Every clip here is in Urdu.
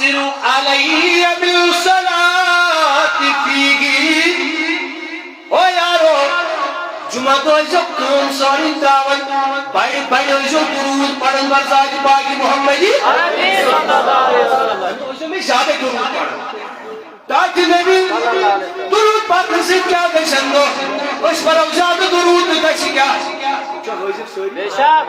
اقصروا علی بالصلاة فیہ. او یارو جمعہ تو ایسو کام ساری دعوت بڑی بڑی ایسو درود پڑھن بر ذات پاک محمدی تو ایسو میں زیادہ درود پڑھن تاکہ نبی درود پڑھنے سے کیا گشن دو اس پر اب زیادہ درود گشن کیا بے شک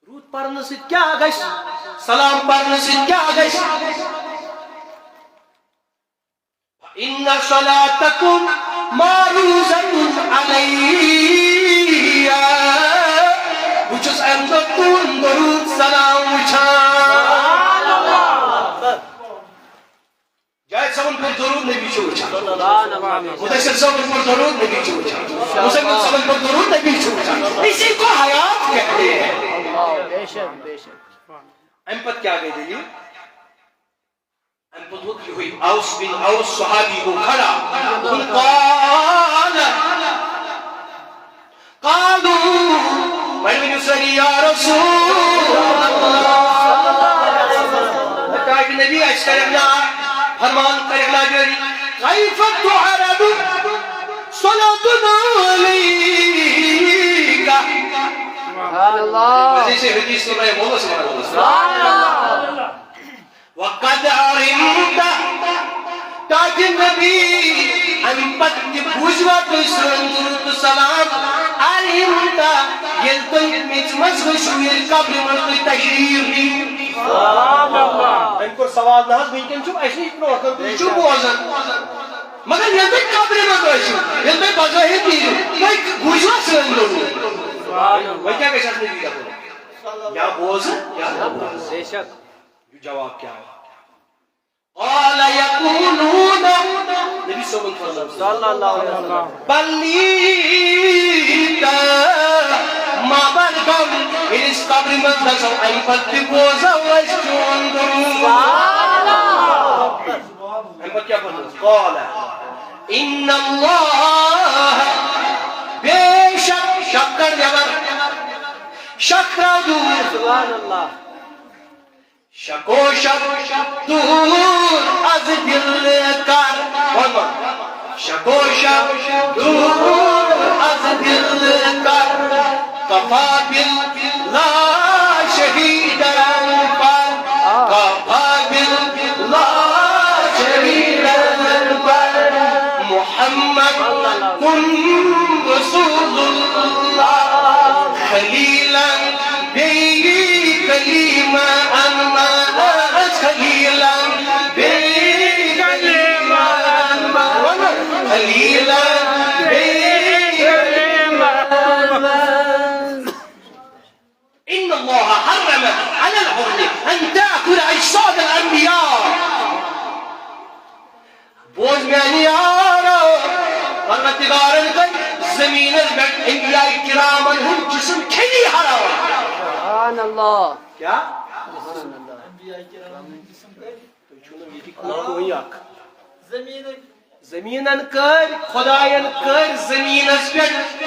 درود پڑھنے سے کیا گشن سلام پڑھنے سے کیا گشن ان صلاتکم معروضۃ علی بچس امدتون درود سلام وچھان جائد صاحب پر درود نبی چھو وچھان مدثر صاحب پر درود نبی چھو وچھان مسلم صاحب پر درود نبی چھو وچھان اسی کو حیات کہتے ہیں. بے شک بے شک ام پت کیا گئی دیگی ام پت وقت ہوئی اوس بن اوس صحابی کو کھڑا قالوا من يسري يا رسول اللہ کہ نبی اچھ کرنا فرمان کرنا جوری کیف تعرض صلاتنا علیک سبحان اللہ جیسے حدیث میں بولو سبحان اللہ وقد علمت تاکہ نبی ہم پت بوجھوا تو اسرائیل درود سلام علمتا یہ تو میچ مشغول قبر مرد تشریف دی سبحان اللہ ان کو سوال نہ بنکن چھو ایسی پروگرام تو چھو بوزن مگر یہ تو قبر مرد ایسو یہ تو بظاہر نہیں میں بوجھوا اسرائیل درود سبحان اللہ وہ کیا کہہ سکتے ہیں یا بوزن یا بوزن بے شک جواب کیا ہے قال يقولون نبی صلی اللہ علیہ وسلم بلیت ما بلغم اس قبر مدرسہ ای پت بوزا وشون درود ای پت کیا پڑھنا قال ان اللہ بے شک شکر جبر شکر دور سبحان اللہ شکو شک دور از دل کر شکو شک دور از دل کر کفا باللہ شہیدن پر کفا باللہ شہیدن پر محمد کن رسول اللہ خلیلا بی کلمہ انما خلیلا بی کلمہ انما خلیلا بی کلمہ ان اللہ حرم على العرض ان تأكل اجساد الانبیاء بوز میانی آرہ پروردگارن کن زمین البیت انبیاء کرامن ہم جسم کھلی حرام سبحان اللہ کیا زمینن کر خدایان کر زمینس پہ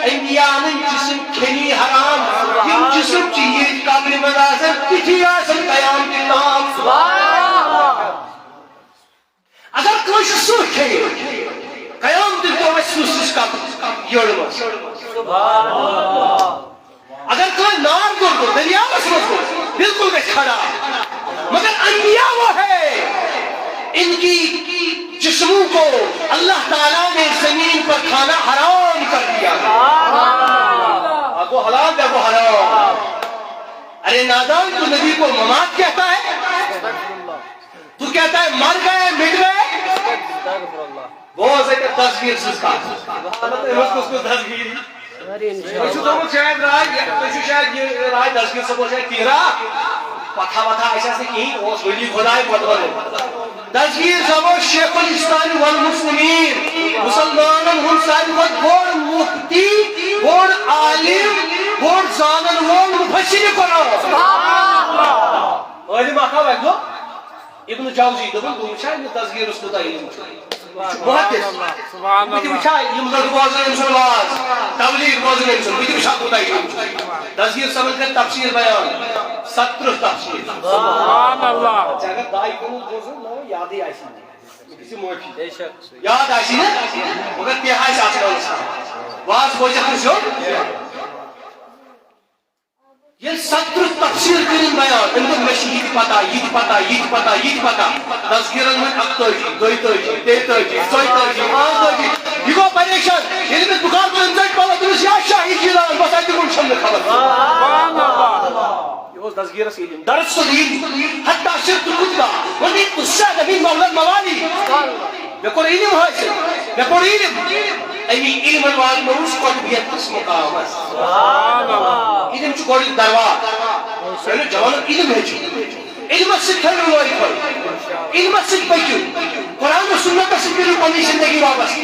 انبیاءن جسم کھلی حرام یم جسم چیز قبر مناظر تجھی آسن قیام کے نام اگر کوئی سر کھلی قیام دل تو محسوس کا یوڑ سبحان اللہ اگر کوئی نار کو دریا مسلط کو بالکل میں کھڑا مگر انبیاء وہ ہے ان کی جسموں کو اللہ تعالیٰ نے زمین پر کھانا حرام کر دیا کو حلال ہے وہ حرام ارے نادان تو نبی کو ممات کہتا ہے تو کہتا ہے مر گئے مٹ گئے بہت سے تصویر سسکا اس کو تصویر شاید رائے دسگیر سے بولے تیرا پتھا وتھا ایسا سے کہیں اس ولی خدای بدولے دسگیر سبو شیخ الاسلام والمسلمین مسلمانن ہم ساری وقت بور مفتی بور عالم بور زانن وول مفسر قرآن علم آخا وقت ابن جوزی دبن دو شاید دسگیر اس کو تا علم محدث بیتی بچائی یمزر بوزن امسل واز تبلیغ بوزن امسل بیتی بچائی کوتا دسگیر سمجھ کر تفسیر بیان 17 تفسیر سبحان اللہ دائی کو بوزن نو یادی آئیسی کسی موٹی یاد آئیسی نا مگر تیہائی ساتھ کرو واز بوجھا کرشو یہ ستر تفسیر کرن بیان اندر مشی یہ پتا یہ پتا یہ پتا یہ پتا تذکرن میں اکتوجی دویتوجی تیتوجی سویتوجی آنتوجی یہ گو پریشان یہ میں دکان کو انزاج پالا تنس یا شاہی جیلان بس آئی تکون شمد خبر یہ وہ تذکیر سے علم درس علم حتی شرط القدبہ ونیت السعد من مولا الموالی يقول علم هاي يقول علم أي علم الواد مروس قد بيتس مقامس سبحان الله علم شو قول الدروات سألو جوان علم ہے علم سکھر روئی پر علم سکھ بچو قرآن و سنت سکھر اپنی زندگی واپس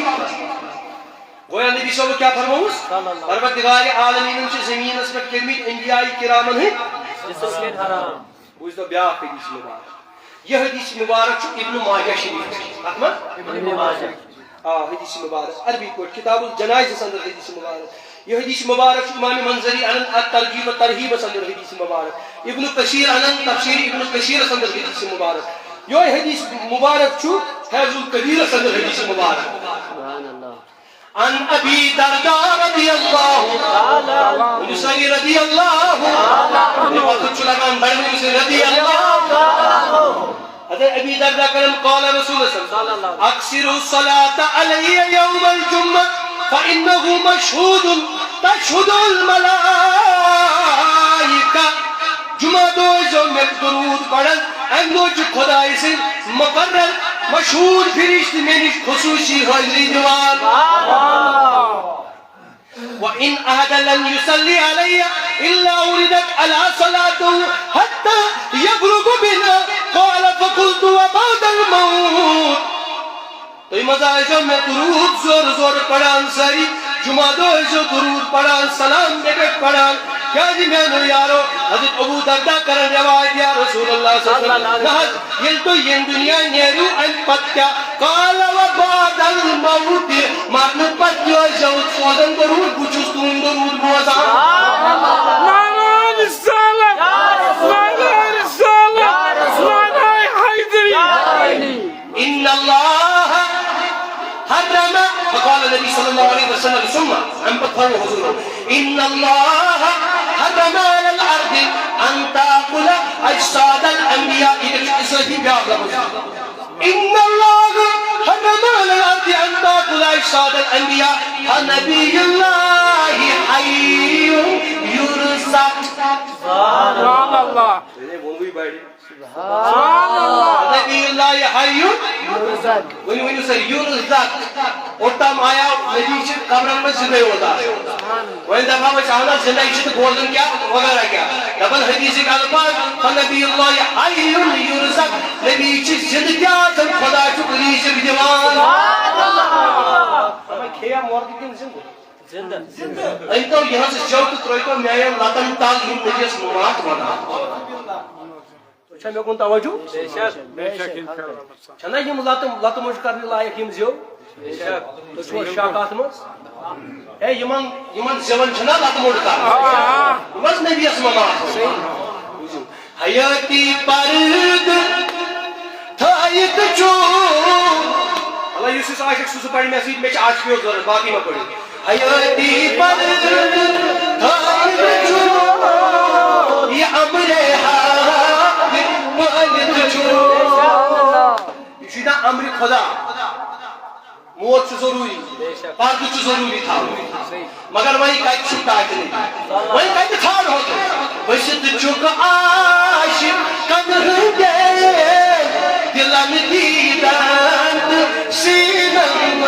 گویا نبی صلی اللہ کیا فرموس پروردگار عالمین سے زمین اس پر کلمت انبیاء کرامن ہے جسم کے حرام وہ اس دو بیاہ حدیث مبارک یہ حدیث مبارک چھو ابن ماجہ شریف احمد ابن ماجہ حدیث مبارک عربی کوٹ کتاب الجنائز سندر حدیث مبارک یہ حدیث مبارک امام منظری عن الترغیب والترہیب سندر حدیث مبارک ابن کثیر عن تفسیر ابن کثیر سندر حدیث مبارک یہ حدیث مبارک چھو فیض القدیر سندر حدیث مبارک سبحان اللہ عن ابی درداء رضی اللہ عنہ رضی اللہ عنہ وقت لگان بڑھنے سے رضی اللہ حضرت ابی درداء کرم قال رسول صلی اللہ علیہ وسلم اکثروا الصلاة علی یوم الجمعہ فإنه مشهود تشهد الملائکہ جمعہ دو جو میں درود پڑھن اندو جو خدای سے مقرر مشہور فرشت میں خصوصی حاضری دیوان وَإِنْ أَحَدَ لَنْ يُصَلِّ عَلَيَّ إِلَّا أُرِدَتْ عَلَى صَلَاتُهُ حَتَّى يَبْرُقُ بِنَا قَالَ فَقُلْتُ وَبَعْدَ الْمَوْتِ تو یہ مزاج جو میں درود زور زور پڑھان ساری جمعہ دو جو درود پڑھان سلام دیکھ پڑھان کیا جی میں نے یارو حضرت ابو درداء کرن روایت یا رسول اللہ صلی اللہ علیہ وسلم یہ تو یہ دنیا نیرو ان پتیا قال وبعد الموت مارن پتیا جو سودن درود بچوس تون درود بوزا مانا رسالہ مانا رسالہ مانا حیدری ان اللہ حرم فقال النبي صلى الله عليه وسلم ثم أن بطفره حضوره إن الله حرم على الأرض أن تأكل أجساد الأنبياء إن الله حرم على الأرض أن تأكل أجساد الأنبياء فنبي الله حي يرزق سبحان الله سبحان الله نبی اللہ حی یرزق ونی سے یرزق اوتام آیا نبی چھ قبرن میں زندہ ہوتا وین دفعہ وہ چاہنا زندہ چھ گولڈن کیا وغیرہ کیا دبل حدیث کا الفاظ نبی اللہ حی یرزق نبی چھ زندہ کیا خدا چھ بلی چھ دیوان سبحان اللہ ہمیں کھیا مورد کی زندہ زندہ انتو یہاں سے چوک تروئی کو میاں لاتن تال ہم نجیس ممات بنا چھا میں کن توجہ چھنا یم لاتم مجھ کرنے لائق یم زیو تو چھو شاکات مز اے یمن زیون چھنا لاتم مجھ کرنے مز نبی اسمہ حیاتی پرد تھائیت چو اللہ یوسف عاشق سوسو پڑھ میں سید میں چھ عاشق پیو ضرور باقی میں پڑھی حیاتی پرد تھائیت چو یہ امر یہ چیزا امر خدا موت چھ ضروری پرد چھ ضروری تھا مگر وہی کائت چھتا ہے نہیں وہی کائت تھار ہوتا وشت چک عاشق کن ہنگے دلن دیدند سینم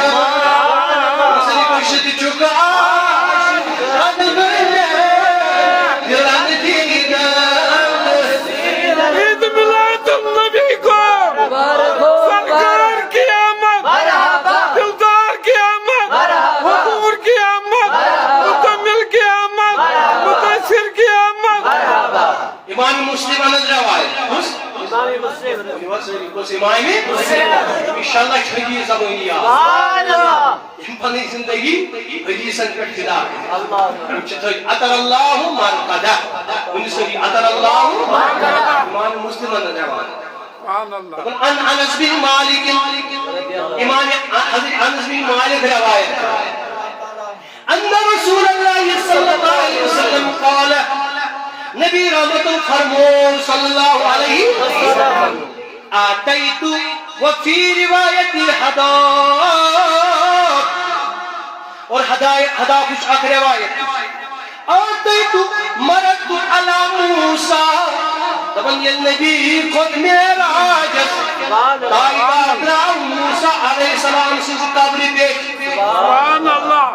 وشت چک عاشق کن ہنگے دلن دیدند سرکار کی آمد دلدار کی آمد حضور کی آمد مکمل کی آمد متاثر کی آمد امام مسلم اند روایت امام مسلم انشاءاللہ چھگی زبانی آمد پنی زندگی حدیثن پر خدا اطر اللہ مرقدہ انسوی اطر اللہ مرقدہ امام مسلم اند روایت عن انس بن مالك امام حضرت انس بن مالك روایت ان رسول اللہ صلی اللہ علیہ وسلم قال نبی رحمت فرمو صلی اللہ علیہ وسلم آتیت وفی روایت حداب اور حداب کچھ اک روایت آتیت مرد علی موسیٰ دبن یل نبی خود میراجت تائیبات راو موسیٰ علیہ السلام سے قبر پیش سبحان اللہ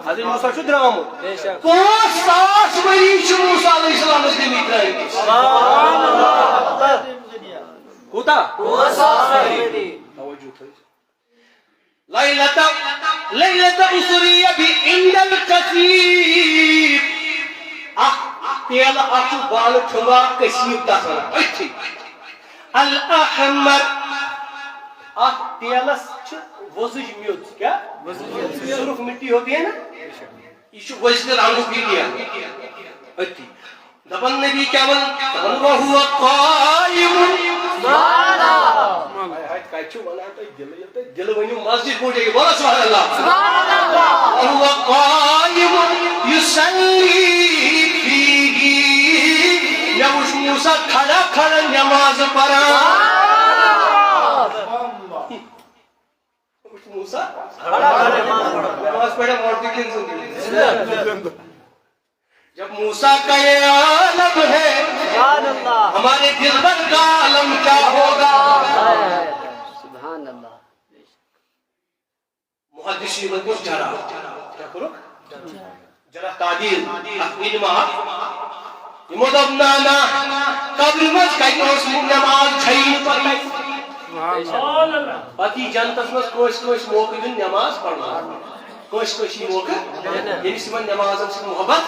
حضرت موسیٰ چھو درامو 5,000 وری چھو موسیٰ علیہ السلام اس دمی ترائیں سبحان اللہ کوتا 5,000 وری لیلت اسری بی عند القصیب تیل اچھو بال ٹھنگا کسیب تاثر اچھی الاحمر تیلس چھ وزج میوت کیا سرخ مٹی ہوتی ہے نا یہ وزج رنگو کی دیا اچھی دبن نبی کیا من وہو قائم سبحانہ دل ونیو مسجد بوٹے گی بولا سبحان اللہ وہو قائم یسلی فیہی یوش موسیٰ کھڑا کھڑا نماز پڑھا موسیٰ نماز پڑھا مورتی کن سنگی جب موسیٰ کا یہ عالم ہے ہمارے دل بر کا عالم کیا ہوگا سبحان اللہ محدثی مدنی جرا کیا کرو جرا تعدیل علمہ مدبنانا قبر مز کئی اس نماز چھئی پڑھائی باقی جنتس مز کوش موقع دن نماز پڑھنا کوش موقع یعنی سمن نماز سے محبت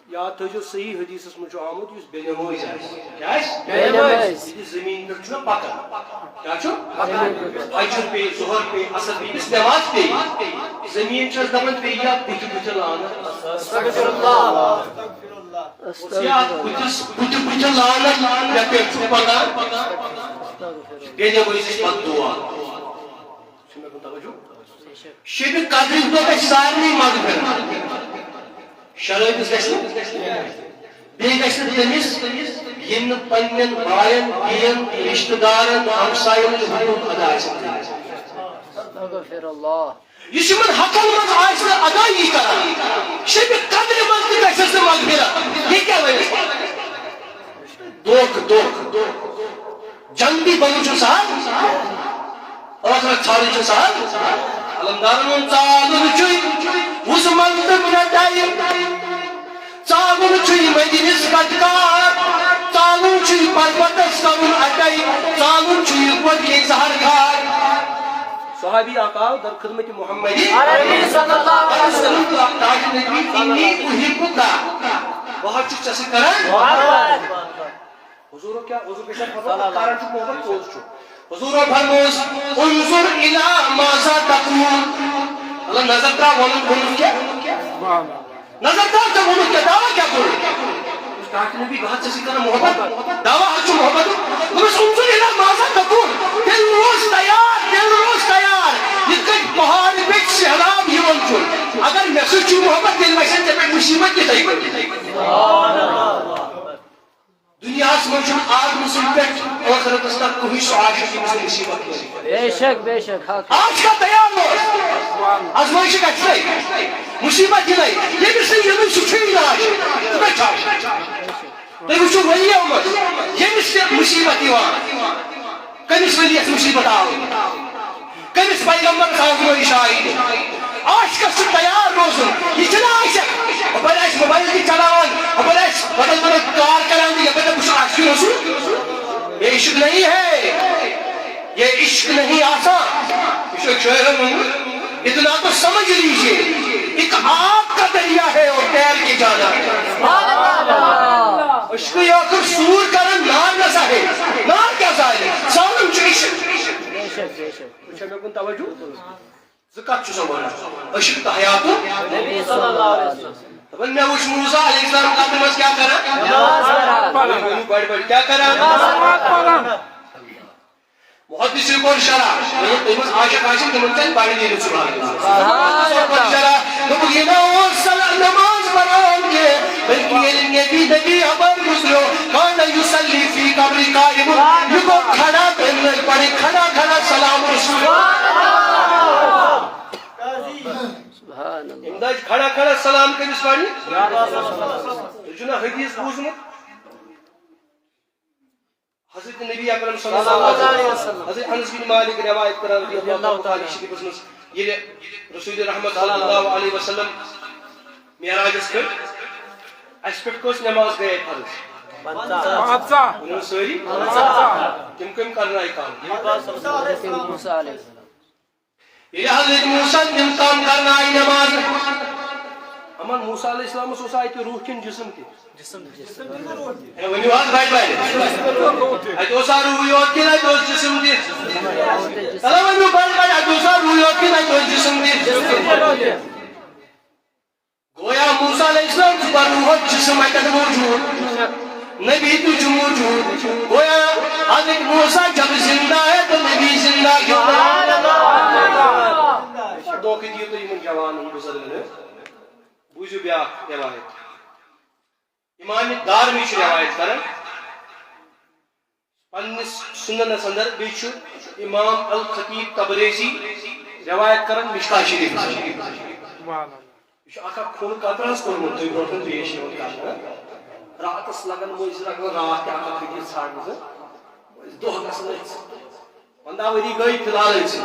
یاد تو جو صحیح حدیث اس میں جو آمد اس بے نموز ہے کیا ہے بے نموز زمین میں چھنا پاکا کیا چھو فجر پہ ظہر پہ عصر پہ اس نماز پہ زمین چھس دمن پہ یا پچھ لانا استغفر اللہ یا پچھ لانا یا پہ پاکا بے نموز اس پاک دعا سنہ کن توجہ شب قدر تو کہ سارنی مغفر شرائط اس گشن بے گشن تمس ین پنن بائن بین رشتہ دارن ہمسایوں حقوق ادا استغفر اللہ یہ من حقل من آج ادائی کرا شب قدر من گشن سے مغفر یہ کیا وجہ دوک جنبی بنو چھو صاحب اور چھاڑی چھو صاحب علمدارن چالن چوئی اس منطق ندائی چالن چوئی مدینس کٹکار چالن چوئی پربتس کون اٹائی چالن چوئی قد کے زہر کھار صحابی آقا در خدمت محمدی عربی صلی اللہ علیہ وسلم تاج نبی انی احبکا بہت چک چسی کرن حضور کیا حضور کے ساتھ کارن چک محبت توز چک حضور فرموز انظر الى ماذا تقول اللہ نظر تا ونن کیا نظر تا تو ونن کیا دعویٰ کیا کرو اس کہا کہ نبی بہت سے کرنا محبت دعویٰ حق محبت بس انظر الى ماذا تقول دل روز تیار یہ کئی پہاڑ بیچ سہراب ہی ونچو اگر میں سوچو محبت دل میں سے جب مصیبت کی تائی سبحان اللہ دنیا اس منشن آج مسلم پیٹ آخرت اس کا کوئی سعاش کی مصیبت کی بے شک آج کا تیار ہو آزمائش کا چھلے مصیبت کی نہیں یہ بھی صحیح یہ بھی سچھوئی ناج تو بیٹھا تو یہ بچو ولی عمر یہ بھی مصیبت ہی وہاں کمیس ولیت مصیبت آؤ کمیس پیغمبر آزمائش آئی آج کا سب تیار روزن یہ چلا عاشق بلائش موبائل کی چلاوان بلائش بدل کار کران دی بتا کچھ عاشق رسول یہ عشق نہیں ہے یہ عشق نہیں آسان عشق شعر اتنا تو سمجھ لیجئے ایک آگ کا دریا ہے اور تیر کے جانا ہے عشق یا کر سور کرن نار نہ ساہے نار کیا ساہے سالم چو عشق کچھ ہمیں کن توجہ زکاة چھو سمجھا عشق تا حیاتو نبی صلی اللہ علیہ وسلم دپان میں وچھ موسیٰ علیہ السلام قبر مز کیا کرا کیا کرا محدث کو شرح تمس عاشق عاشق تمن بڑی دین سبحان اللہ شرح تو یہ نماز پڑھان کے بلکہ یہ نبی خبر گزرو کان یصلی فی قبر قائم یہ کو کھڑا پڑھی کھڑا کھڑا سلام رسول سبحان اللہ امداد کھڑا کھڑا سلام کمس پڑھی جنا حدیث بوزمت حضرت نبی اکرم صلی اللہ علیہ وسلم حضرت انس بن مالک روایت کران رضی اللہ تعالی شریف اس یہ رسول رحمت صلی اللہ علیہ وسلم معراج اس کر اس پہ کوس نماز گئے فرض پانچا انہوں سوری کم کم کرنا ہے کام حضرت موسیٰ علیہ السلام یہ حضرت موسیٰ کم کام کرنا ہے نماز امان موسیٰ علیہ السلام سوسائٹی روح کن جسم کی جسم ونیو ہاتھ بھائی بھائی ایتو سا روحیات کی ایتو جسم دی سلام ونیو بھائی بھائی ایتو سا روحیات کی ایتو جسم دی گویا موسیٰ علیہ السلام پر روح جسم ایتو موجود نبی تو موجود گویا حضرت موسیٰ جب زندہ ہے تو نبی زندہ کیوں دو کی دیو تو یہ جوان گزر گئے بوجھو بیا روایت امام دارمی چھ روایت کرن پنس سنن اندر بیچو امام الخطیب تبریزی روایت کرن مشکا شریف سبحان اللہ یہ اکا خون قطرس کوٚرمُت تُہۍ برونٛٹھ پیش یِوان کرنہٕ راتس لگان مٔنٛزۍ لگان رات تہِ اکا خطیب ژھانڈنس دۄہ گژھان أتھۍ 15 ؤری گٔے فِلحال أتھۍ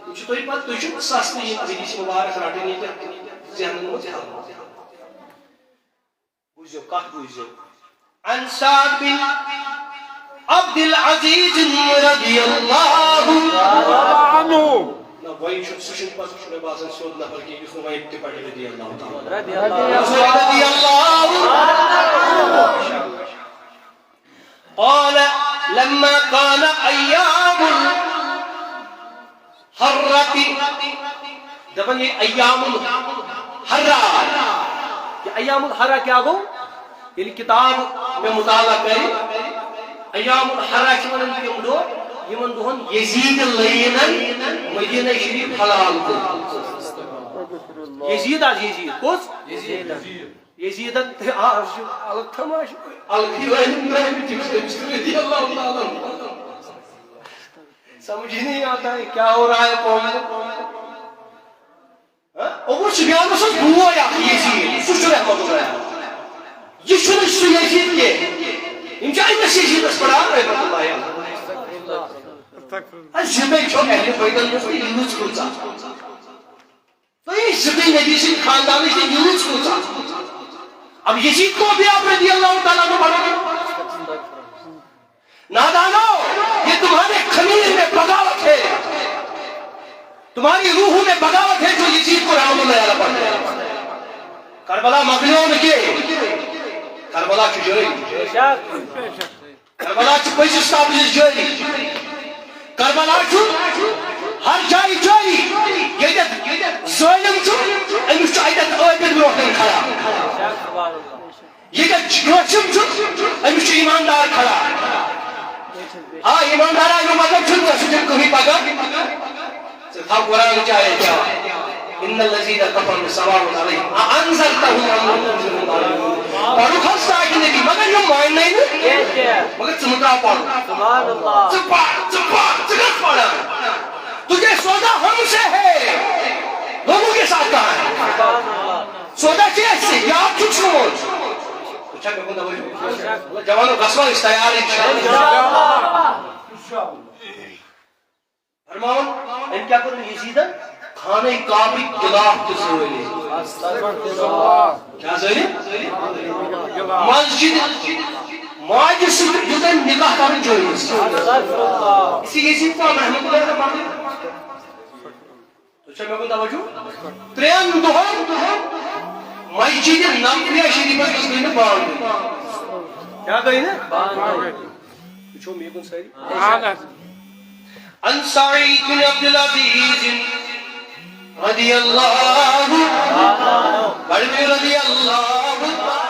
وٕچھِو تُہۍ پتہٕ تُہۍ چھِو سستہٕ یِم حدیث مبارک رٹٕنۍ ییٚتہِ ذہنن منٛز بوزیو کتھ بوزیو عن سعد بن عبد العزيز رضي الله عنه نا وای شو سشن پاس شو باسن سود نفر کی اس وای تے پڑھ رضی اللہ تعالی رضی اللہ قال لما كان ايام الحرة دبن یہ ایام الحرة کہ ایام الحرہ کیا گو یہ کتاب میں مطالعہ کریں ایام الحرہ کی ونن تم دو یمن دہن یزید لینن مدینہ شریف حلال کو یزید از یزید کس یزید الگ تماش سمجھ نہیں آتا ہے کیا ہو رہا ہے قوم کو ابو سفیان اس بو یا یزید سوچ رہا ہے یہ شنو یزید کے ان جائے میں یزید اس پڑھا رہے ہیں اللہ از جبے چھو اہل بیت میں کوئی یونس کو تھا تو یہ جبے نبی سے خاندان سے یونس کو تھا اب یزید کو بھی آپ رضی اللہ تعالیٰ عنہ پڑھا نادانو یہ تمہارے خمیر میں بغاوت ہے تمہاری روحوں میں بغاوت ہے جو یزید کو رحمت اللہ علیہ پڑھتے ہیں کربلا مغلوم کے کربلا کی جوری کربلا کی پیس اسٹابلش جوری کربلا کی ہر جائی جوری یہ ظالم چھو امیش چھو ایدت آئیدت بروحن کھڑا یہ جوشم چھو امیش چھو ایماندار کھڑا ہاں ایماندار آئیو مطلب چھو سجن کو ہی پاگا تھا قرآن چاہے کیا ان الذین کفروا سواء علیہم انذرتهم ام لم تنذرهم پڑھو خاص آگے نبی مگر یہ مائن نہیں مگر چمکا پڑھو سبحان اللہ چکت پڑھا تجھے سودا ہم سے ہے لوگوں کے ساتھ کہا ہے سودا کیسے یا آپ چک سمجھ اچھا کہ بندہ وجہ جوانوں غصوان اس تیار انشاءاللہ فرماؤں ان کیا کریں یزیدن کھانے کعبی گلاف کے زوئے کیا زوئے مسجد ماجد سے یدن نکاح کریں جو اسی یزید کو رحمت اللہ علیہ پڑھتے تو چھے میں کن توجہ ترین دہن مسجد نبویہ شریف اس گئی نا باندھ کیا گئی نا پوچھو میں کن ساری عن سعيد بن عبد العزيز رضی اللہ رضی اللہ